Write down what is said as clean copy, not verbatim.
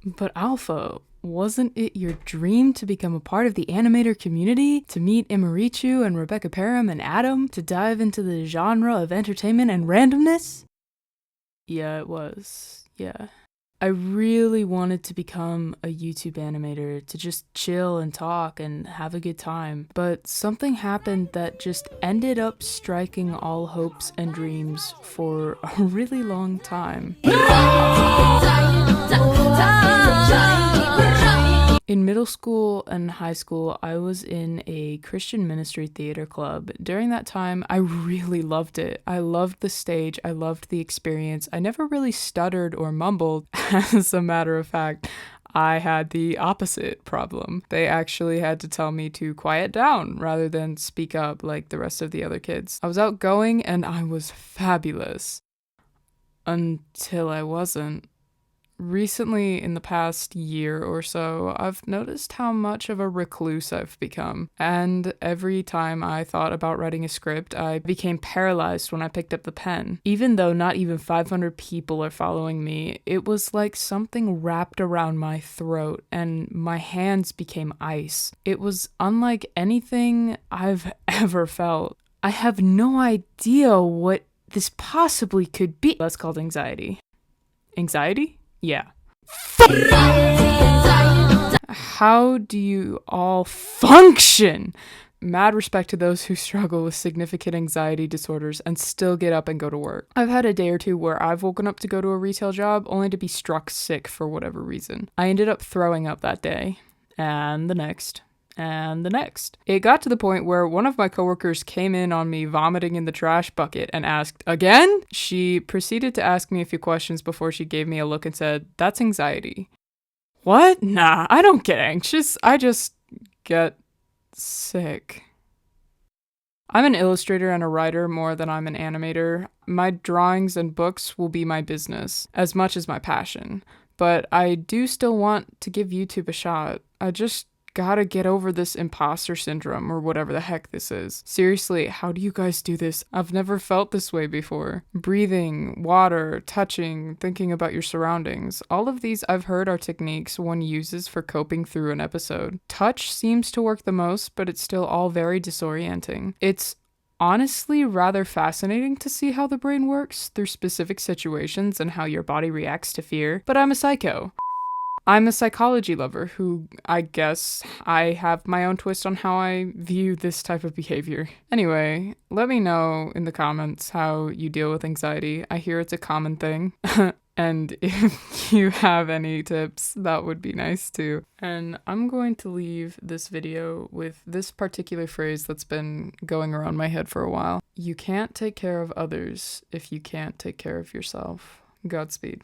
But Alpha, wasn't it your dream to become a part of the animator community? To meet Imarichu and Rebecca Parham and Adam? To dive into the genre of entertainment and randomness? Yeah, it was. Yeah. I really wanted to become a YouTube animator, to just chill and talk and have a good time. But something happened that just ended up striking all hopes and dreams for a really long time. In middle school and high school, I was in a Christian ministry theater club. During that time, I really loved it. I loved the stage. I loved the experience. I never really stuttered or mumbled. As a matter of fact, I had the opposite problem. They actually had to tell me to quiet down rather than speak up like the rest of the other kids. I was outgoing and I was fabulous. Until I wasn't. Recently, in the past year or so, I've noticed how much of a recluse I've become. And every time I thought about writing a script, I became paralyzed when I picked up the pen. Even though not even 500 people are following me, it was like something wrapped around my throat and my hands became ice. It was unlike anything I've ever felt. I have no idea what this possibly could be. That's called anxiety. Anxiety? Yeah. How do you all function? Mad respect to those who struggle with significant anxiety disorders and still get up and go to work. I've had a day or two where I've woken up to go to a retail job only to be struck sick for whatever reason. I ended up throwing up that day, and the next. And the next. It got to the point where one of my coworkers came in on me vomiting in the trash bucket and asked, "Again?" She proceeded to ask me a few questions before she gave me a look and said, "That's anxiety." What? Nah, I don't get anxious. I just get sick. I'm an illustrator and a writer more than I'm an animator. My drawings and books will be my business as much as my passion. But I do still want to give YouTube a shot. I just gotta get over this imposter syndrome or whatever the heck this is. Seriously, how do you guys do this? I've never felt this way before. Breathing, water, touching, thinking about your surroundings. All of these I've heard are techniques one uses for coping through an episode. Touch seems to work the most, but it's still all very disorienting. It's honestly rather fascinating to see how the brain works through specific situations and how your body reacts to fear, but I'm a psycho. I'm a psychology lover who, I guess, I have my own twist on how I view this type of behavior. Anyway, let me know in the comments how you deal with anxiety. I hear it's a common thing. And if you have any tips, that would be nice too. And I'm going to leave this video with this particular phrase that's been going around my head for a while. You can't take care of others if you can't take care of yourself. Godspeed.